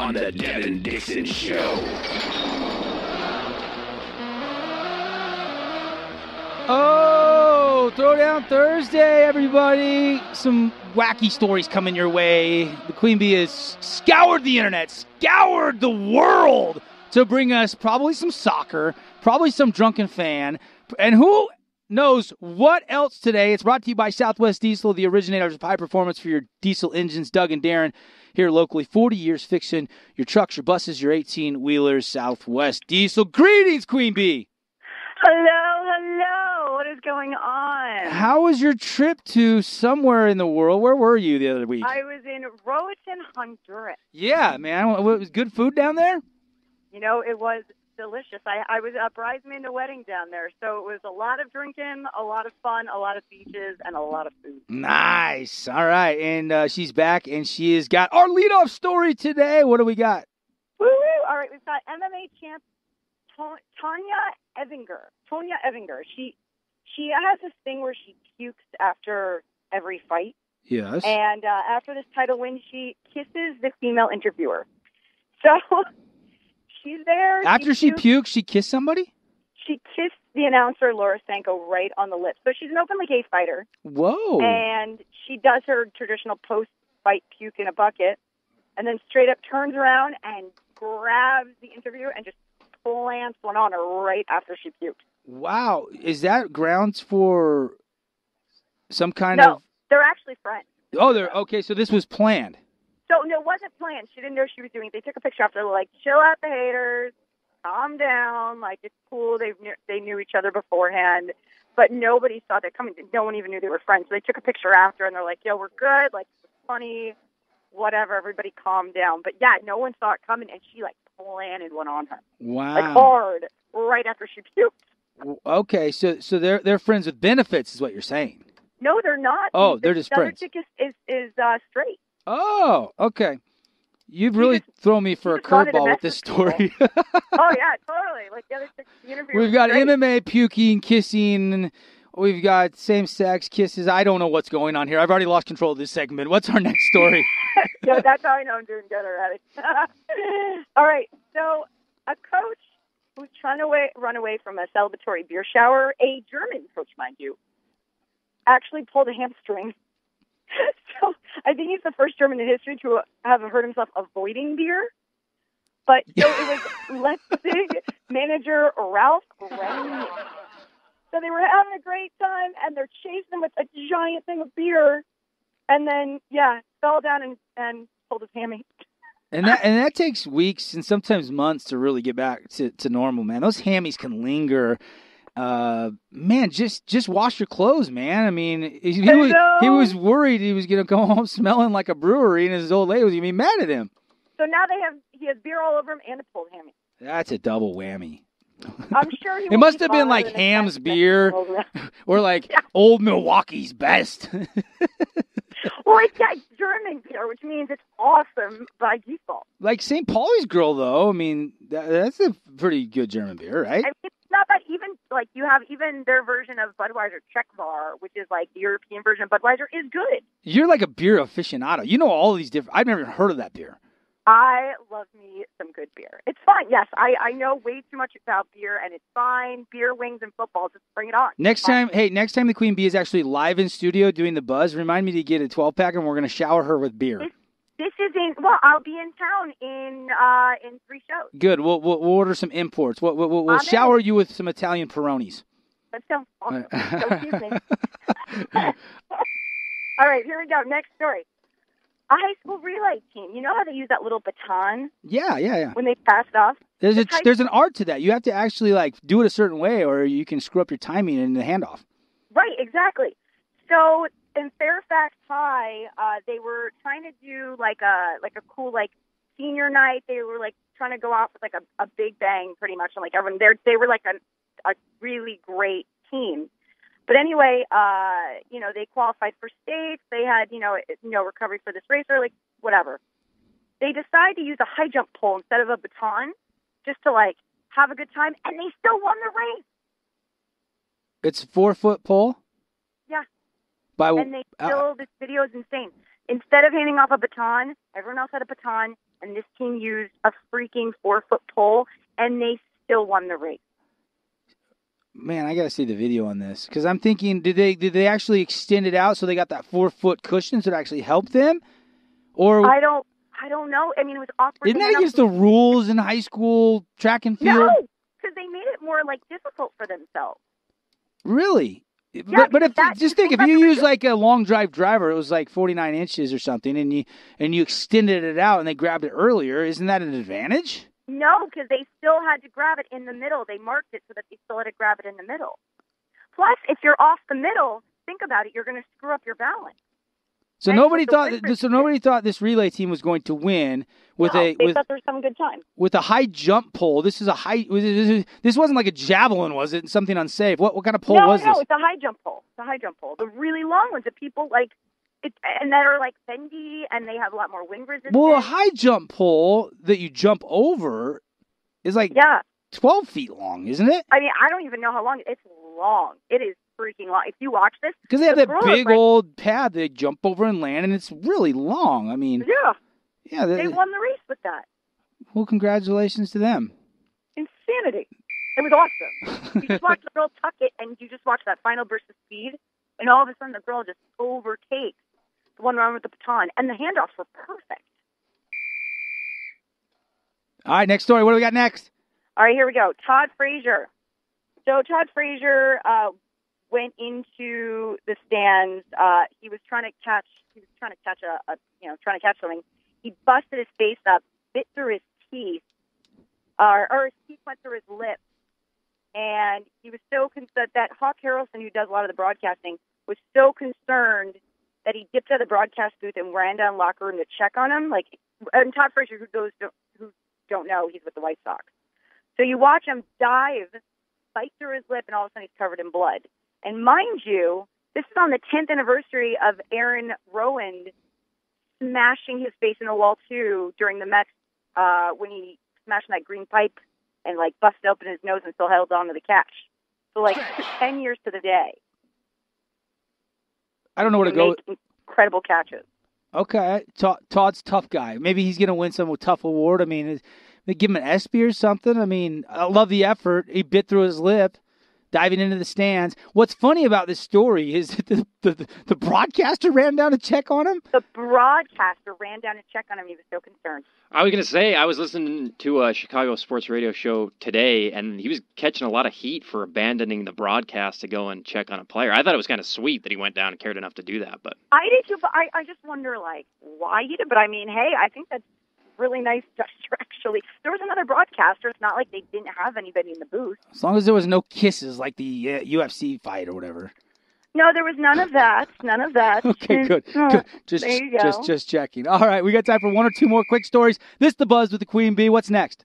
on the Devin Dixon Show. Oh, Throwdown Thursday, everybody. Some wacky stories coming your way. The Queen Bee has scoured the internet, scoured the world to bring us probably some soccer, probably some drunken fan, and who knows what else today. It's brought to you by Southwest Diesel, the originators of high performance for your diesel engines. Doug and Darren here locally, 40 years fixing your trucks, your buses, your 18-wheelers. Southwest Diesel. Greetings, Queen Bee. Hello. What is going on? How was your trip to somewhere in the world? Where were you the other week? I was in Roatan, Honduras. Yeah, man. What was good food down there? You know, it was delicious. I was a bridesmaid in a wedding down there, so it was a lot of drinking, a lot of fun, a lot of beaches, and a lot of food. Nice. All right, and she's back, and she has got our leadoff story today. What do we got? Woo-woo! All right, we've got MMA champ Tonya Evinger. She has this thing where she pukes after every fight. Yes. And after this title win, she kisses the female interviewer. So she's there. After she pukes, she kissed somebody? She kissed the announcer, Laura Sanko, right on the lips. So she's an openly gay fighter. Whoa. And she does her traditional post-fight puke in a bucket, and then straight up turns around and grabs the interviewer and just plants one on her right after she puked. Wow. Is that grounds for some kind No, of... they're actually friends. Oh, they're okay, so this was planned. So, no, it wasn't planned. She didn't know she was doing it. They took a picture after. They're like, chill out the haters, calm down. Like, it's cool. They knew each other beforehand. But nobody saw that coming. No one even knew they were friends. So they took a picture after, and they're like, yo, we're good. Like, it's funny. Whatever. Everybody calm down. But, yeah, no one saw it coming, and she, like, planted one on her. Wow. Like, hard, right after she puked. Okay, so they're friends with benefits is what you're saying. No, they're not. Oh, they're just friends. The other chick is straight. Oh, okay. You've really thrown me for a curveball with this story. Oh, yeah, totally. Like the other chick, the interview. We've got MMA, puking, kissing. We've got same-sex kisses. I don't know what's going on here. I've already lost control of this segment. What's our next story? No, that's how I know I'm doing good already. All right. So a coach who's trying to run away from a celebratory beer shower, a German coach, mind you, actually pulled a hamstring. So I think he's the first German in history to have hurt himself avoiding beer. But so it was Leipzig manager Ralph Rangnick. So they were having a great time, and they're chasing him with a giant thing of beer. And then, fell down and pulled his hammy. And that takes weeks and sometimes months to really get back to normal, man. Those hammies can linger. Man, just wash your clothes, man. I mean, he was worried he was going to go home smelling like a brewery, and his old lady was going to be mad at him. So now he has beer all over him and a pulled hammy. That's a double whammy. I'm sure it must have been like Ham's beer or like Old Milwaukee's Best. Well, it's got German beer, which means it's awesome by default. Like St. Pauli's Girl, though. I mean, that's a pretty good German beer, right? I mean, it's not that even, like, you have even their version of Budweiser Czech Bar, which is like the European version of Budweiser, is good. You're like a beer aficionado. You know all of these different... I've never even heard of that beer. I love me some good beer. It's fine. Yes, I know way too much about beer, and it's fine. Beer, wings, and football. Just bring it on. Next time the Queen Bee is actually live in studio doing the buzz, remind me to get a 12-pack, and we're going to shower her with beer. This is I'll be in town in 3 shows. Good. We'll order some imports. We'll shower you with some Italian Peronis. That sounds awesome. All right, here we go. Next story. A high school relay team. You know how they use that little baton? Yeah. When they pass it off? There's an art to that. You have to actually do it a certain way, or you can screw up your timing in the handoff. Right, exactly. So in Fairfax High, they were trying to do like a cool senior night. They were trying to go out with a big bang, pretty much, and everyone there. They were a really great team. But anyway, they qualified for states. They had, recovery for this racer, whatever. They decided to use a high jump pole instead of a baton just to, have a good time, and they still won the race. It's a 4-foot pole? Yeah. And they still, this video is insane. Instead of handing off a baton, everyone else had a baton, and this team used a freaking 4-foot pole, and they still won the race. Man, I gotta see the video on this because I'm thinking, did they actually extend it out so they got that 4-foot cushion so it actually helped them? Or I don't know. I mean, it was awkward. Isn't that against the rules in high school track and field? No, because they made it more difficult for themselves. Really? Yeah, but if if you use like a long driver, it was like 49 inches or something, and you extended it out and they grabbed it earlier, isn't that an advantage? No, because they still had to grab it in the middle. They marked it so that they still had to grab it in the middle. Plus, if you're off the middle, think about it, you're going to screw up your balance. So nobody thought this relay team was going to win with they thought there was some good time. With a high jump pole. This wasn't like a javelin, was it? Something unsafe. What kind of pole was this? No, it's a high jump pole. It's a high jump pole. The really long ones that people and that are bendy, and they have a lot more wind resistance. Well, a high jump pole that you jump over is 12 feet long, isn't it? I mean, I don't even know how long. It's long. It is freaking long. If you watch this, because they have that big old pad they jump over and land, and it's really long. I mean, yeah, they won the race with that. Well, congratulations to them. Insanity. It was awesome. You just watch the girl tuck it, and you just watch that final burst of speed, and all of a sudden the girl just overtakes the one running with the baton, and the handoffs were perfect. All right, next story. What do we got next? All right, here we go. Todd Frazier. So Todd Frazier went into the stands. He was trying to catch something. He busted his face up, bit through his teeth, or his teeth went through his lip. And he was so concerned that Hawk Harrelson, who does a lot of the broadcasting, was so concerned that he dipped out of the broadcast booth and ran down the locker room to check on him. And Todd Frazier, who don't know, he's with the White Sox. So you watch him dive, bite through his lip, and all of a sudden he's covered in blood. And mind you, this is on the 10th anniversary of Aaron Rowand smashing his face in the wall, too, during the Mets when he smashed that green pipe and, busted open his nose and still held on to the catch. So, 10 years to the day. I don't know where to go. Incredible catches. Okay. Todd's tough guy. Maybe he's going to win some tough award. I mean, they give him an ESPY or something. I mean, I love the effort. He bit through his lip, diving into the stands. What's funny about this story is that the broadcaster ran down to check on him. The broadcaster ran down to check on him. He was so concerned. I was going to say, I was listening to a Chicago sports radio show today, and he was catching a lot of heat for abandoning the broadcast to go and check on a player. I thought it was kind of sweet that he went down and cared enough to do that. But I did too, but I just wonder, why he did. But I mean, hey, I think that's really nice gesture, actually. There was another broadcaster. It's not like they didn't have anybody in the booth. As long as there was no kisses like the UFC fight or whatever. No, there was none of that. None of that. Okay, good. Just checking. All right, we got time for one or two more quick stories. This is The Buzz with the Queen Bee. What's next?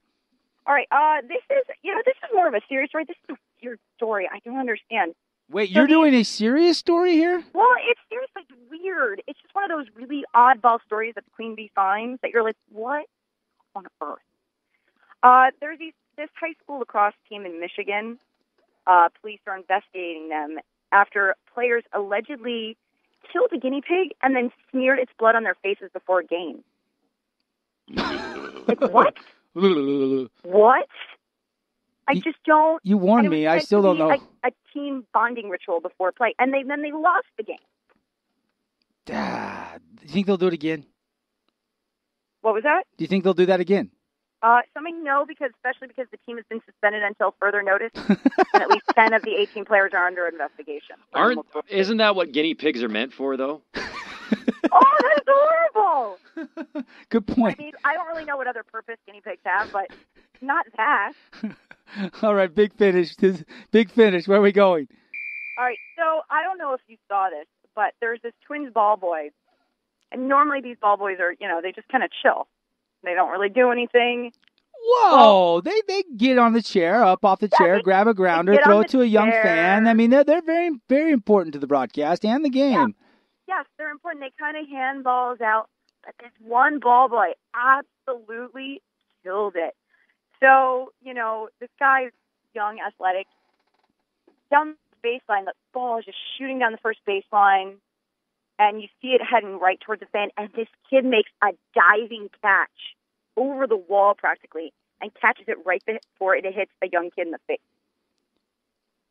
All right, this is more of a serious story. This is a weird story. I don't understand. Wait, you're doing a serious story here? Well, it's seriously weird. It's just one of those really oddball stories that the Queen Bee finds that you're like, what on earth? There's this high school lacrosse team in Michigan. Police are investigating them after players allegedly killed a guinea pig and then smeared its blood on their faces before a game. What? What? I just don't. You warned me. I still don't know. A team bonding ritual before play, and then they lost the game. Do you think they'll do it again? What was that? Do you think they'll do that again? No, especially because the team has been suspended until further notice, and at least 10 of the 18 players are under investigation. Isn't that what guinea pigs are meant for, though? Oh, that's horrible! Good point. I mean, I don't really know what other purpose guinea pigs have, but not that. All right, big finish. Big finish. Where are we going? All right, so I don't know if you saw this, but there's this twins ball boy, and normally these ball boys are, they just kind of chill. They don't really do anything. Whoa! They get on the chair, up off the chair, grab a grounder, throw it to a young fan. I mean, they're very, very important to the broadcast and the game. Yeah. Yes, they're important. They kind of handballs out. But this one ball boy absolutely killed it. So, this guy's young, athletic. Down the baseline, the ball is just shooting down the first baseline. and you see it heading right towards the fan, and this kid makes a diving catch over the wall practically and catches it right before it hits a young kid in the face.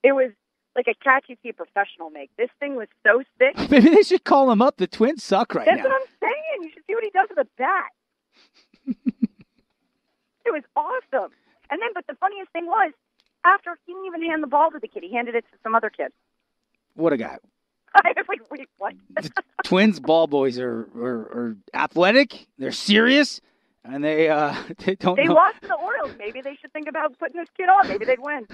It was like a catch you see a professional make. This thing was so sick. Maybe they should call him up. The Twins suck right now. That's what I'm saying. You should see what he does with a bat. It was awesome. And then, but the funniest thing was, after he didn't even hand the ball to the kid, he handed it to some other kid. What a guy. I was like, wait, what? The Twins ball boys are athletic. They're serious. And they don't They know. lost to the Orioles. Maybe they should think about putting this kid on. Maybe they'd win.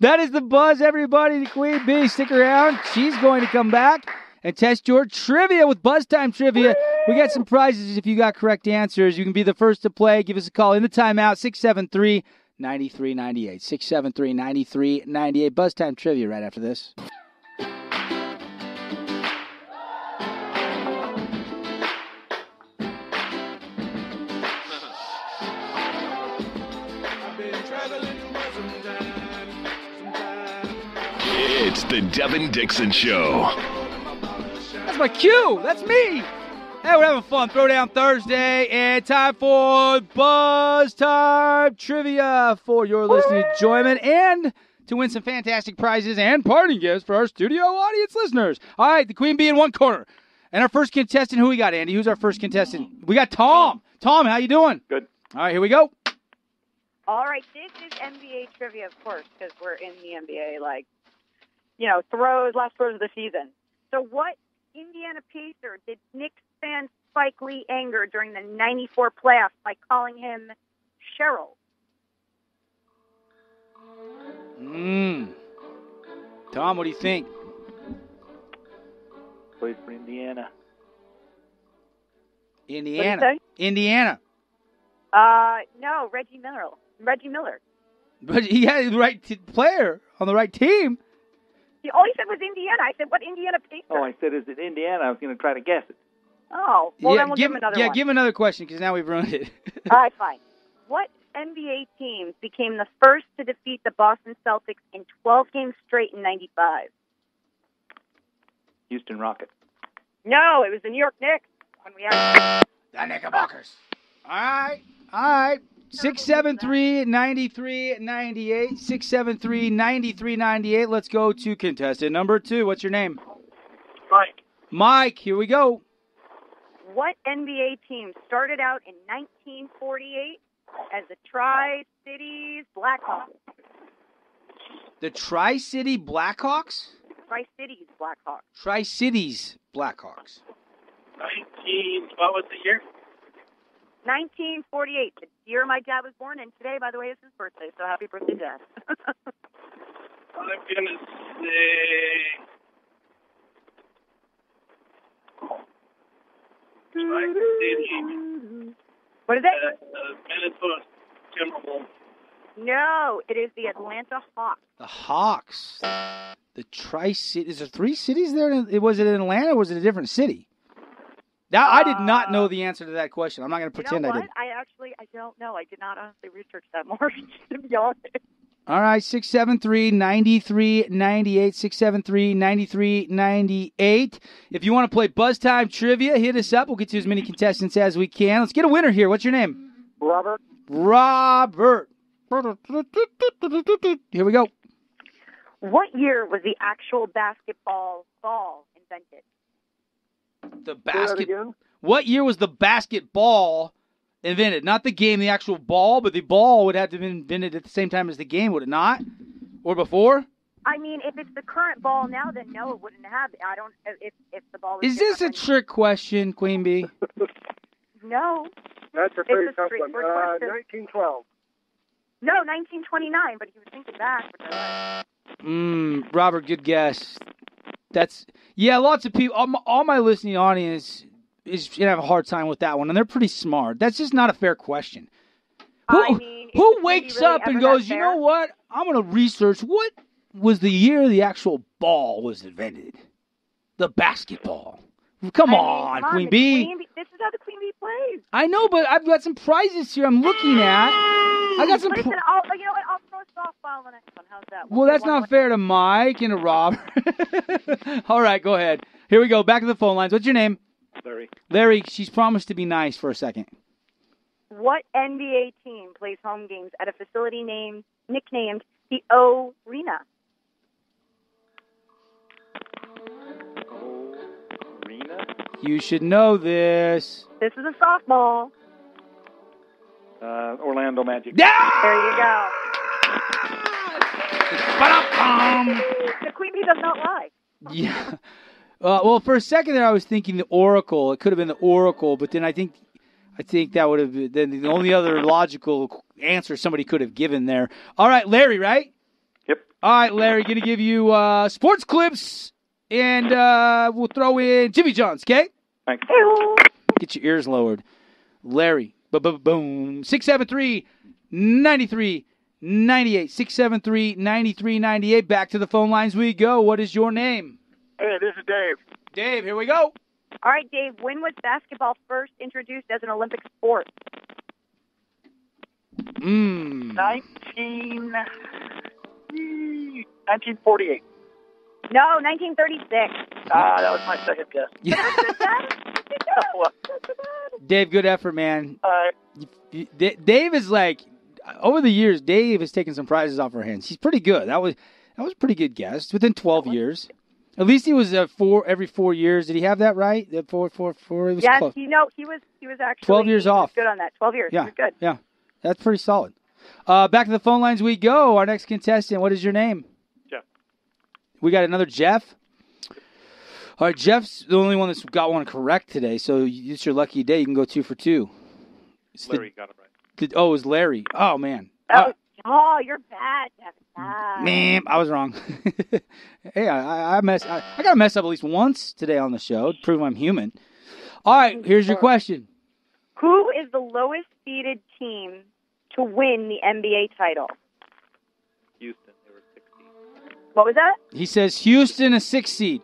That is the buzz, everybody. The Queen Bee. Stick around. She's going to come back and test your trivia with Buzz Time Trivia. We got some prizes if you got correct answers. You can be the first to play. Give us a call in the timeout, 673-9398. 673-9398. Buzz Time Trivia right after this. It's the Devin Dixon Show. That's my cue. That's me. Hey, we're having fun. Throwdown Thursday, and time for Buzz Time Trivia for your listening enjoyment and to win some fantastic prizes and parting gifts for our studio audience listeners. All right, the Queen Bee in one corner. And our first contestant, who we got, Andy? Who's our first contestant? We got Tom. Tom, how you doing? Good. All right, here we go. All right, this is NBA trivia, of course, because we're in the NBA, last throws of the season. So what Indiana Pacer did Knicks fan Spike Lee anger during the 94 playoffs by calling him Cheryl? Tom, what do you think? Played for Indiana. Indiana. What'd Indiana. No, Reggie Miller. But he had the right player on the right team. All he said was Indiana. I said, what Indiana Pacer? Oh, I said, is it Indiana? I was going to try to guess it. Oh, well, then we'll give him another one. Yeah, give him another question because now we've ruined it. All right, fine. What NBA team became the first to defeat the Boston Celtics in 12 games straight in 95? Houston Rockets. No, it was the New York Knicks. When we had The Knickerbockers. All right. 673-9398. 673-9398. Let's go to contestant number 2. What's your name? Mike, here we go. What NBA team started out in 1948 as the Tri-Cities Blackhawks? The Tri-City Blackhawks? Tri-Cities Blackhawks. Tri-Cities Blackhawks. What was the year? 1948, the year my dad was born, and today, by the way, is his birthday, so happy birthday, Dad. I'm going to say... What is it? Minnesota Timberwolves. No, it is the Atlanta Hawks. The Hawks. The Tri-City. Is there 3 cities there? Was it in Atlanta or was it a different city? Now, I did not know the answer to that question. I'm not going to pretend I did. I don't know. I did not honestly research that more, to be honest. All right, 673-9398, 673-9398. If you want to play Buzz Time Trivia, hit us up. We'll get to as many contestants as we can. Let's get a winner here. What's your name? Robert. Here we go. What year was the actual basketball ball invented? What year was the basketball invented? Not the game, the actual ball, but the ball would have to have been invented at the same time as the game, would it not? Or before? I mean, if it's the current ball now, then no, it wouldn't have. I don't. If the ball was. Is this a trick question, Queen Bee? No. That's a pretty tough one. 1912. No, 1929. But he was thinking back. Which I like. Robert, good guess. Lots of people, all my listening audience is going to have a hard time with that one, and they're pretty smart. That's just not a fair question. Who wakes up and goes, you know what, I'm going to research what was the year the actual ball was invented? The basketball. Come on, Queen Bee. This is how the Queen Bee plays. I know, but I've got some prizes here I'm looking at. I got some. Listen, you know what? I'll throw a softball on the next one. How's that? Well, that's not fair to Mike and to Robert. All right, go ahead. Here we go. Back to the phone lines. What's your name? Larry. Larry, she's promised to be nice for a second. What NBA team plays home games at a facility nicknamed the O-Arena? Arena? You should know this. This is a softball. Orlando Magic. Yeah! There you go. Ba-da-bum. The Queen Bee does not lie. Yeah. Well, for a second there, I was thinking the Oracle. It could have been the Oracle, but then I think that would have been the only other logical answer somebody could have given there. All right, Larry, right? Yep. All right, Larry, going to give you sports clips, and we'll throw in Jimmy John's, okay? Thanks. Get your ears lowered. Larry, boom. 673-9398. 673-9398. Back to the phone lines we go. What is your name? Hey, this is Dave. Dave, here we go. All right, Dave, when was basketball first introduced as an Olympic sport? 1948. No, 1936. That was my second guess. Dave, good effort, man. Dave is like, over the years, Dave has taken some prizes off our hands. He's pretty good. That was a pretty good guess. Within 12 years. At least he was every 4 years. Did he have that right? That four. It was close. He was actually 12 years off. Good on that. 12 years. Yeah, He was good. Yeah, that's pretty solid. Back to the phone lines we go. Our next contestant, what is your name? Jeff. We got another Jeff. All right, Jeff's the only one that's got one correct today, so it's your lucky day. You can go 2 for 2. Larry got it right. It was Larry. Oh, man. Oh, you're bad, Jeff. Man, I was wrong. Hey, I got to mess up at least once today on the show to prove I'm human. All right, here's your question. Who is the lowest seeded team to win the NBA title? Houston, they were 16. What was that? He says Houston, a 6 seed.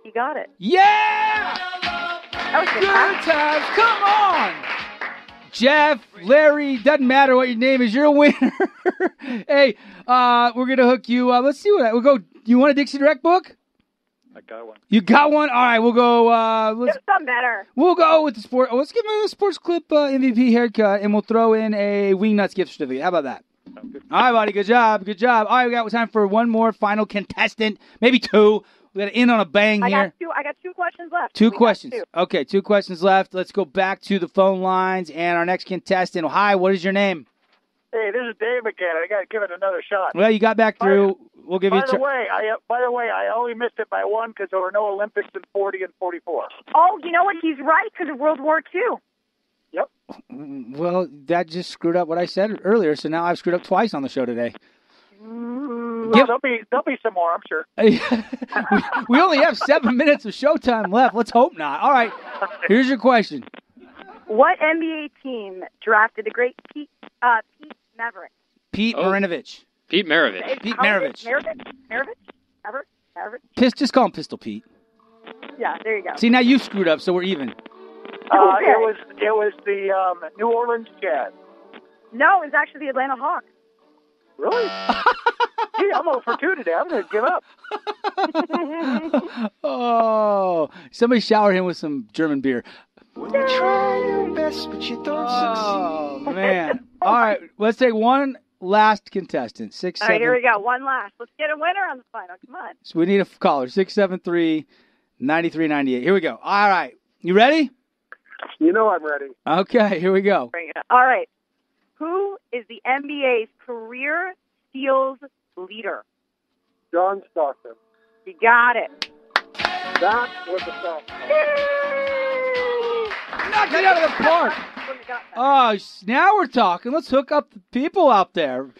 You got it. Yeah! That was Good times. Come on! Jeff, Larry, doesn't matter what your name is, you're a winner. Hey, we're going to hook you up. Let's see we'll go. You want a Dixie Direct book? I got one. You got one? All right, we'll go. Do something better. We'll go with the sport. Let's give him a sports clip MVP haircut, and we'll throw in a Wingnuts gift certificate. How about that? All right, buddy. Good job. All right, we got time for one more final contestant, maybe 2. We got to end on a bang here. I got 2 questions left. 2 questions. Okay, 2 questions left. Let's go back to the phone lines and our next contestant. Hi, what is your name? Hey, this is Dave again. I got to give it another shot. Well, you got back through. We'll give you a By the way, I only missed it by 1 because there were no Olympics in 40 and 44. Oh, you know what? He's right because of World War II. Yep. Well, that just screwed up what I said earlier, so now I've screwed up twice on the show today. Well, there'll be some more, I'm sure. we only have 7 minutes of showtime left. Let's hope not. All right, here's your question. What NBA team drafted the great Pete Maverick? Pete Marinovich. Pete Maravich. Pete Maravich. Maravich? Just call him Pistol Pete. Yeah, there you go. See, now you screwed up, so we're even. It was the New Orleans Jazz. No, it was actually the Atlanta Hawks. Really? Gee, I'm 0 for 2 today. I'm going to give up. Oh, somebody shower him with some German beer. You try your best, but you don't Oh, man. All right, let's take one last contestant. 6, 7. All right, here we go. One last. Let's get a winner on the final. Come on. So we need a caller. 673-9398. Here we go. All right. You ready? You know I'm ready. Okay, here we go. Bring it up. All right. Who is the NBA's career steals leader? John Stockton. You got it. That was a softball. Knock it out of the park. Oh, now we're talking. Let's hook up the people out there.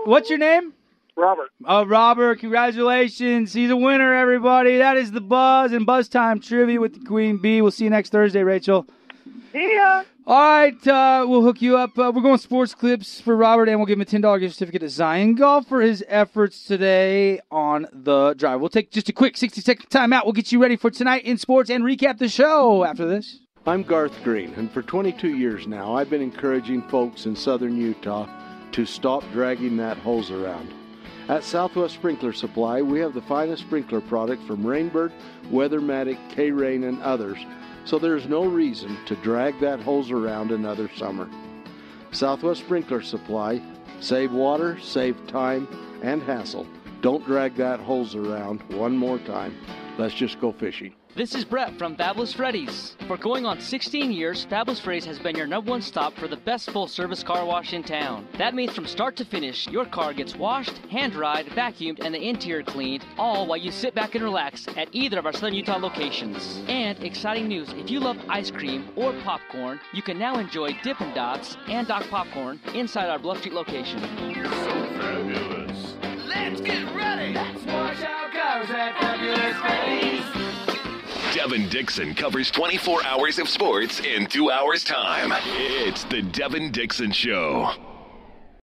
What's your name? Robert. Oh, Robert, congratulations. He's a winner, everybody. That is the Buzz and Buzz Time Trivia with the Queen Bee. We'll see you next Thursday, Rachel. See ya. All right, we'll hook you up. We're going sports clips for Robert, and we'll give him a $10 gift certificate to Zion Golf for his efforts today on the drive. We'll take just a quick 60-second timeout. We'll get you ready for tonight in sports and recap the show after this. I'm Garth Green, and for 22 years now, I've been encouraging folks in southern Utah to stop dragging that hose around. At Southwest Sprinkler Supply, we have the finest sprinkler product from Rainbird, Weathermatic, K-Rain, and others, so there's no reason to drag that hose around another summer. Southwest Sprinkler Supply, save water, save time, and hassle. Don't drag that hose around one more time. Let's just go fishing. This is Brett from Fabulous Freddy's. For going on 16 years, Fabulous Freddy's has been your #1 stop for the best full-service car wash in town. That means from start to finish, your car gets washed, hand-dried, vacuumed, and the interior cleaned, all while you sit back and relax at either of our Southern Utah locations. And exciting news, if you love ice cream or popcorn, you can now enjoy Dippin' Dots and Doc Popcorn inside our Bluff Street location. So fabulous. Let's get ready. Let's wash our cars at Fabulous Freddy's. Devin Dixon covers 24 hours of sports in 2 hours' time. It's the Devin Dixon Show.